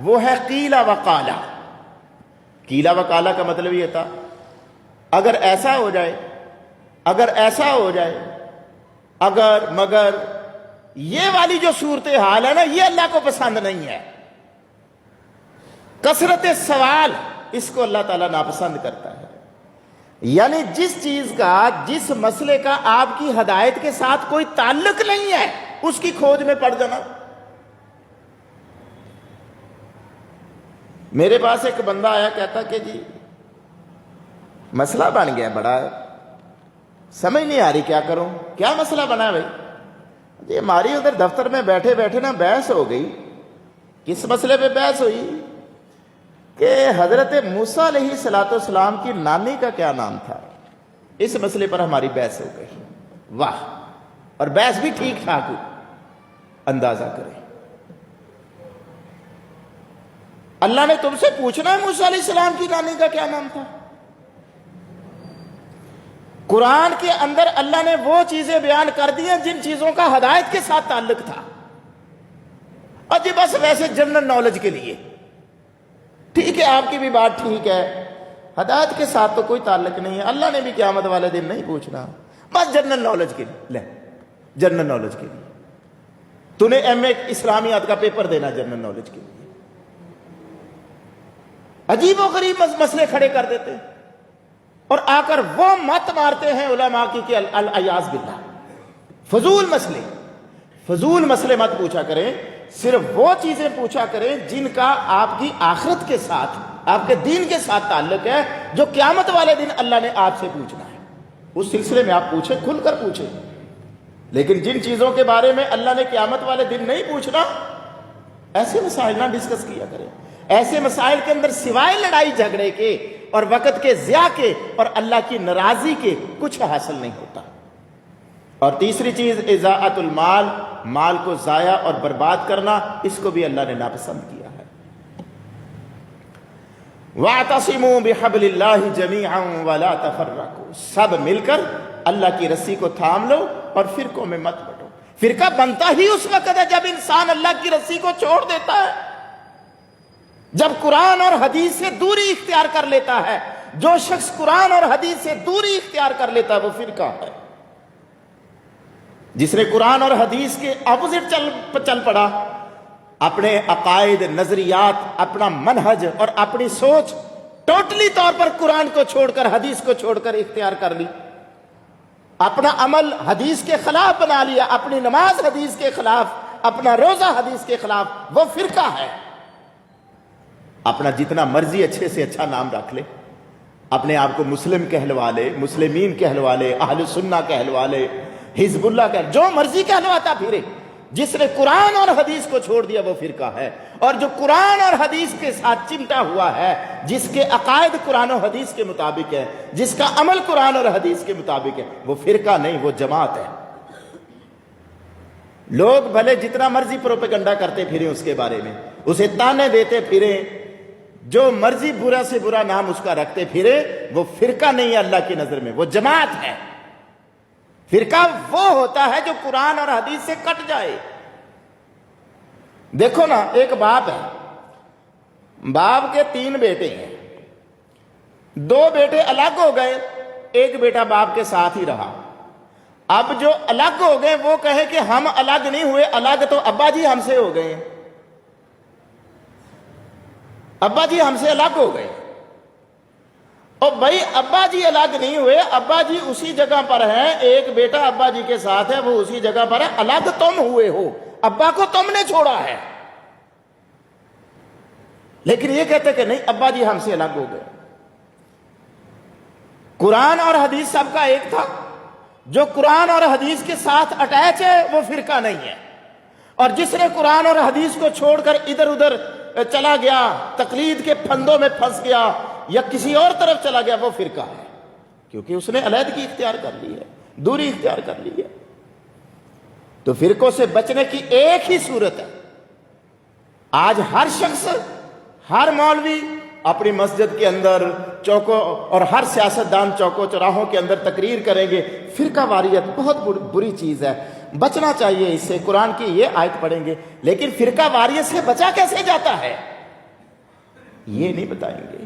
وہ ہے قیلا وقالا۔ قیلا وقالا کا مطلب یہ تھا اگر ایسا ہو جائے، اگر ایسا ہو جائے، اگر مگر، یہ والی جو صورتحال ہے نا، یہ اللہ کو پسند نہیں ہے۔ کثرت سوال، اس کو اللہ تعالیٰ ناپسند کرتا ہے۔ یعنی جس چیز کا، جس مسئلے کا آپ کی ہدایت کے ساتھ کوئی تعلق نہیں ہے، اس کی کھوج میں پڑ جانا۔ میرے پاس ایک بندہ آیا، کہتا کہ جی مسئلہ بن گیا بڑا، سمجھ نہیں آ رہی کیا کروں۔ کیا مسئلہ بنا بھائی؟ جی ہماری ادھر دفتر میں بیٹھے بیٹھے نا بحث ہو گئی۔ کس مسئلے پہ بحث ہوئی؟ کہ حضرت موسیٰ علیہ السلام کی نانی کا کیا نام تھا، اس مسئلے پر ہماری بحث ہو گئی۔ واہ! اور بحث بھی ٹھیک ٹھاک، اندازہ کریں اللہ نے تم سے پوچھنا ہے موسیٰ علیہ السلام کی نانی کا کیا نام تھا؟ قرآن کے اندر اللہ نے وہ چیزیں بیان کر دی ہیں جن چیزوں کا ہدایت کے ساتھ تعلق تھا۔ اور جی بس ویسے جنرل نالج کے لیے ٹھیک ہے، آپ کی بھی بات ٹھیک ہے، ہدایت کے ساتھ تو کوئی تعلق نہیں ہے، اللہ نے بھی قیامت والے دن نہیں پوچھنا، بس جنرل نالج کے لیے، لے جنرل نالج کے لیے تو نے ایم اے اسلامیات کا پیپر دینا جنرل نالج کے لیے، عجیب و غریب مسئلے کھڑے کر دیتے ہیں اور آ کر وہ مت مارتے ہیں علماء کی کہ الیاذ باللہ، فضول مسئلے مت پوچھا کریں، صرف وہ چیزیں پوچھا کریں جن کا آپ کی آخرت کے ساتھ، آپ کے دین کے ساتھ تعلق ہے، جو قیامت والے دن اللہ نے آپ سے پوچھنا ہے، اس سلسلے میں آپ پوچھیں، کھل کر پوچھیں۔ لیکن جن چیزوں کے بارے میں اللہ نے قیامت والے دن نہیں پوچھنا، ایسے مسائل نہ ڈسکس کیا کریں۔ ایسے مسائل کے اندر سوائے لڑائی جھگڑے کے اور وقت کے ضیاع کے اور اللہ کی ناراضی کے کچھ حاصل نہیں ہوتا۔ اور تیسری چیز اضاعت المال، مال کو ضائع اور برباد کرنا، اس کو بھی اللہ نے ناپسند کیا ہے۔ وَاعْتَصِمُوا بِحَبْلِ اللَّهِ جَمِيعًا وَلَا تَفَرَّقُوا، سب مل کر اللہ کی رسی کو تھام لو اور فرقوں میں مت بٹو۔ فرقہ بنتا ہی اس وقت ہے جب انسان اللہ کی رسی کو چھوڑ دیتا ہے، جب قرآن اور حدیث سے دوری اختیار کر لیتا ہے۔ جو شخص قرآن اور حدیث سے دوری اختیار کر لیتا ہے وہ فرقہ ہے۔ جس نے قرآن اور حدیث کے اپوزٹ چل پڑا، اپنے عقائد، نظریات، اپنا منہج اور اپنی سوچ ٹوٹلی طور پر قرآن کو چھوڑ کر، حدیث کو چھوڑ کر اختیار کر لی، اپنا عمل حدیث کے خلاف بنا لیا، اپنی نماز حدیث کے خلاف، اپنا روزہ حدیث کے خلاف، وہ فرقہ ہے۔ اپنا جتنا مرضی اچھے سے اچھا نام رکھ لے، اپنے آپ کو مسلم کہلوا لے، مسلمین کہلوا لے، اہل سنہ کہلوا لے، حزب اللہ کہلوا، جو مرضی کہلواتا پھرے، جس نے قرآن اور حدیث کو چھوڑ دیا وہ فرقہ ہے۔ اور جو قرآن اور حدیث کے ساتھ چمٹا ہوا ہے، جس کے عقائد قرآن و حدیث کے مطابق ہے، جس کا عمل قرآن اور حدیث کے مطابق ہے، وہ فرقہ نہیں، وہ جماعت ہے۔ لوگ بھلے جتنا مرضی پروپیگنڈا کرتے پھریں اس کے بارے میں، اسے تانے دیتے پھریں، جو مرضی برا سے برا نام اس کا رکھتے پھرے، وہ فرقہ نہیں ہے اللہ کی نظر میں، وہ جماعت ہے۔ فرقہ وہ ہوتا ہے جو قرآن اور حدیث سے کٹ جائے۔ دیکھو نا، ایک باپ ہے، باپ کے 3 بیٹے ہیں، 2 بیٹے الگ ہو گئے، ایک بیٹا باپ کے ساتھ ہی رہا۔ اب جو الگ ہو گئے وہ کہے کہ ہم الگ نہیں ہوئے، الگ تو ابا جی ہم سے ہو گئے ہیں، ابا جی ہم سے الگ ہو گئے۔ اور بھائی ابا جی الگ نہیں ہوئے، ابا جی اسی جگہ پر ہیں، ایک بیٹا ابا جی کے ساتھ ہے، وہ اسی جگہ پر ہے، الگ تم ہوئے ہو، ابا کو تم نے چھوڑا ہے۔ لیکن یہ کہتے کہ نہیں، ابا جی ہم سے الگ ہو گئے۔ قرآن اور حدیث سب کا ایک تھا، جو قرآن اور حدیث کے ساتھ اٹیچ ہے وہ فرقہ نہیں ہے، اور جس نے قرآن اور حدیث کو چھوڑ کر ادھر ادھر چلا گیا، تقلید کے پھندوں میں پھنس گیا یا کسی اور طرف چلا گیا، وہ فرقہ ہے، کیونکہ اس نے علیحدگی اختیار کر لی ہے، دوری اختیار کر لی ہے۔ تو فرقوں سے بچنے کی ایک ہی صورت ہے۔ آج ہر شخص، ہر مولوی اپنی مسجد کے اندر چوکوں، اور ہر سیاستدان چوکوں چوراہوں کے اندر تقریر کریں گے، فرقہ واریت بہت بری چیز ہے، بچنا چاہیے اس سے، قرآن کی یہ آیت پڑھیں گے، لیکن فرقہ واریت سے بچا کیسے جاتا ہے یہ نہیں بتائیں گے۔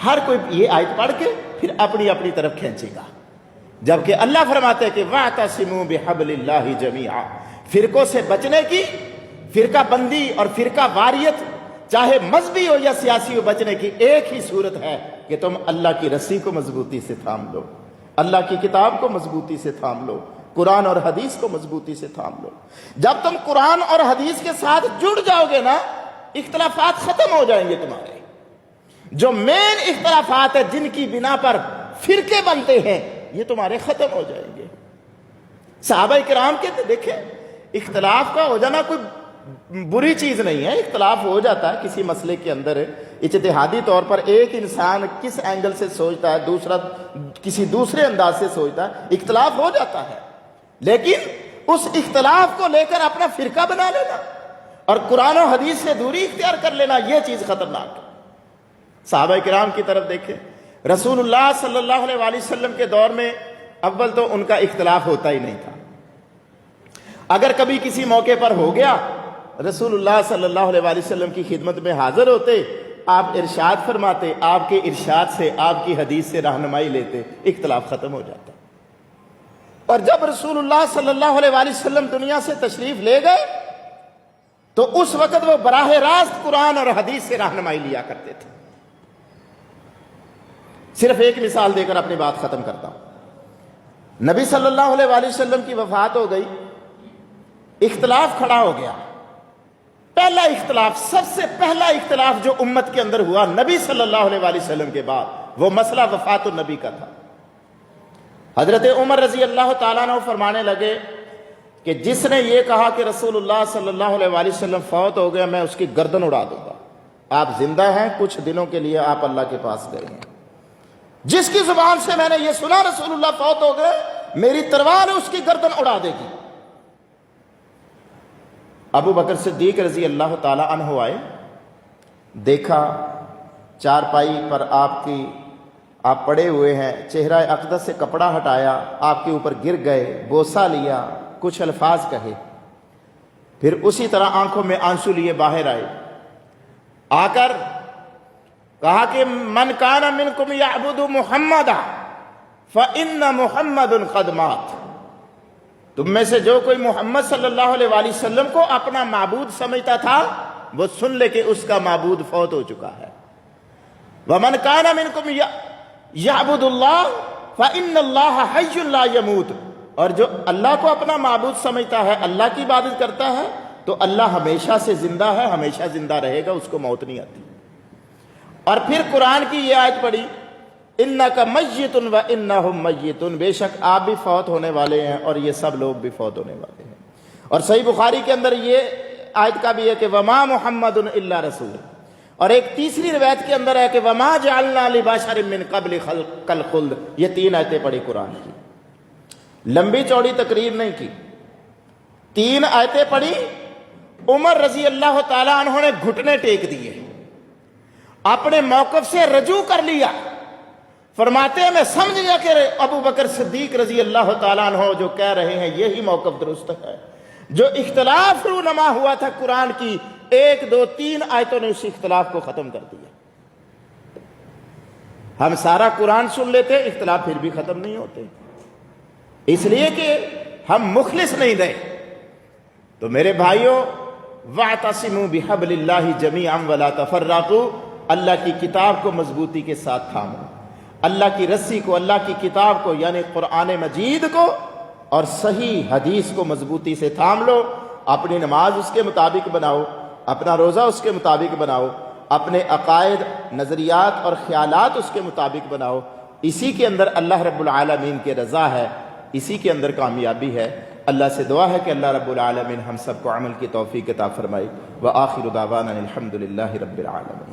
ہر کوئی یہ آیت پڑھ کے پھر اپنی اپنی طرف کھینچے گا، جبکہ اللہ فرماتے ہیں کہ وَاعْتَصِمُوا بِحَبْلِ اللَّهِ جَمِيعًا، فرقوں سے بچنے کی، فرقہ بندی اور فرقہ واریت چاہے مذہبی ہو یا سیاسی ہو، بچنے کی ایک ہی صورت ہے کہ تم اللہ کی رسی کو مضبوطی سے تھام لو، اللہ کی کتاب کو مضبوطی سے تھام لو، قرآن اور حدیث کو مضبوطی سے تھام لو۔ جب تم قرآن اور حدیث کے ساتھ جڑ جاؤ گے نا، اختلافات ختم ہو جائیں گے تمہارے۔ جو مین اختلافات ہیں جن کی بنا پر فرقے بنتے ہیں، یہ تمہارے ختم ہو جائیں گے۔ صحابہ کرام کے دیکھیں، اختلاف کا ہو جانا کوئی بری چیز نہیں ہے، اختلاف ہو جاتا ہے کسی مسئلے کے اندر، اجتہادی طور پر ایک انسان کس اینگل سے سوچتا ہے، دوسرا کسی دوسرے انداز سے سوچتا ہے، اختلاف ہو جاتا ہے، لیکن اس اختلاف کو لے کر اپنا فرقہ بنا لینا اور قرآن و حدیث سے دوری اختیار کر لینا، یہ چیز خطرناک ہے۔ صحابہ کرام کی طرف دیکھیں، رسول اللہ صلی اللہ علیہ وآلہ وسلم کے دور میں اول تو ان کا اختلاف ہوتا ہی نہیں تھا، اگر کبھی کسی موقع پر ہو گیا، رسول اللہ صلی اللہ علیہ وآلہ وسلم کی خدمت میں حاضر ہوتے، آپ ارشاد فرماتے، آپ کے ارشاد سے، آپ کی حدیث سے رہنمائی لیتے، اختلاف ختم ہو جاتا۔ اور جب رسول اللہ صلی اللہ علیہ وآلہ وسلم دنیا سے تشریف لے گئے تو اس وقت وہ براہ راست قرآن اور حدیث سے رہنمائی لیا کرتے تھے۔ صرف ایک مثال دے کر اپنی بات ختم کرتا ہوں۔ نبی صلی اللہ علیہ وآلہ وسلم کی وفات ہو گئی، اختلاف کھڑا ہو گیا۔ پہلا اختلاف، سب سے پہلا اختلاف جو امت کے اندر ہوا نبی صلی اللہ علیہ وآلہ وسلم کے بعد، وہ مسئلہ وفات النبی کا تھا۔ حضرت عمر رضی اللہ تعالیٰ عنہ فرمانے لگے کہ جس نے یہ کہا کہ رسول اللہ صلی اللہ علیہ وآلہ وسلم فوت ہو گیا، میں اس کی گردن اڑا دوں گا۔ آپ زندہ ہیں، کچھ دنوں کے لیے آپ اللہ کے پاس گئے ہیں۔ جس کی زبان سے میں نے یہ سنا رسول اللہ فوت ہو گئے، میری تلوار اس کی گردن اڑا دے گی۔ ابو بکر صدیق رضی اللہ تعالی عنہ آئے، دیکھا چارپائی پر آپ پڑے ہوئے ہیں، چہرہ اقدس سے کپڑا ہٹایا، آپ کے اوپر گر گئے، بوسہ لیا، کچھ الفاظ کہے، پھر اسی طرح آنکھوں میں آنسو لیے باہر آئے، آ کر کہا کہ من کان منکم یعبد محمدا فإن محمد قد مات۔ تم میں سے جو کوئی محمد صلی اللہ علیہ وآلہ وسلم کو اپنا معبود سمجھتا تھا، وہ سن لے کہ اس کا معبود فوت ہو چکا ہے۔ ومن کان منکم یعبد اللہ فإن اللہ حی لا یموت، اور جو اللہ کو اپنا معبود سمجھتا ہے، اللہ کی عبادت کرتا ہے، تو اللہ ہمیشہ سے زندہ ہے، ہمیشہ زندہ رہے گا، اس کو موت نہیں آتی۔ اور پھر قرآن کی یہ آیت پڑھی، اِنَّكَ مَيِّتٌ وَإِنَّهُمْ مَيِّتٌ، بے شک آپ بھی فوت ہونے والے ہیں اور یہ سب لوگ بھی فوت ہونے والے ہیں۔ اور صحیح بخاری کے اندر یہ آیت کا بھی ہے کہ وَمَا مُحَمَّدٌ إِلَّا رَسُولٌ، اور ایک تیسری روایت کے اندر ہے کہ وَمَا جَعَلْنَا لِبَشَرٍ مِّن قَبْلِ خَلْقِ الْخُلْدِ۔ یہ تین آیتیں پڑھی قرآن کی، لمبی چوڑی تقریر نہیں کی، تین آیتیں پڑھی۔ عمر رضی اللہ تعالیٰ عنہ نے گھٹنے ٹیک دیے، اپنے موقف سے رجوع کر لیا، فرماتے ہیں میں سمجھ گیا کہ ابو بکر صدیق رضی اللہ تعالیٰ عنہ جو کہہ رہے ہیں یہی موقف درست ہے۔ جو اختلاف رونما ہوا تھا قرآن کی، ایک دو تین آیتوں نے اس اختلاف کو ختم کر دیا۔ ہم سارا قرآن سن لیتے، اختلاف پھر بھی ختم نہیں ہوتے، اس لیے کہ ہم مخلص نہیں رہے۔ تو میرے بھائیوں، وَاعْتَصِمُوا بِحَبْلِ اللَّهِ جَمِيعًا وَلَا تَفَرَّقُوا، اللہ کی کتاب کو مضبوطی کے ساتھ تھامو، اللہ کی رسی کو، اللہ کی کتاب کو یعنی قرآن مجید کو اور صحیح حدیث کو مضبوطی سے تھام لو۔ اپنی نماز اس کے مطابق بناؤ، اپنا روزہ اس کے مطابق بناؤ، اپنے عقائد، نظریات اور خیالات اس کے مطابق بناؤ۔ اسی کے اندر اللہ رب العالمین کی رضا ہے، اسی کے اندر کامیابی ہے۔ اللہ سے دعا ہے کہ اللہ رب العالمین ہم سب کو عمل کی توفیق عطا فرمائے۔ وآخر دعوانا الحمد للہ رب العالمین۔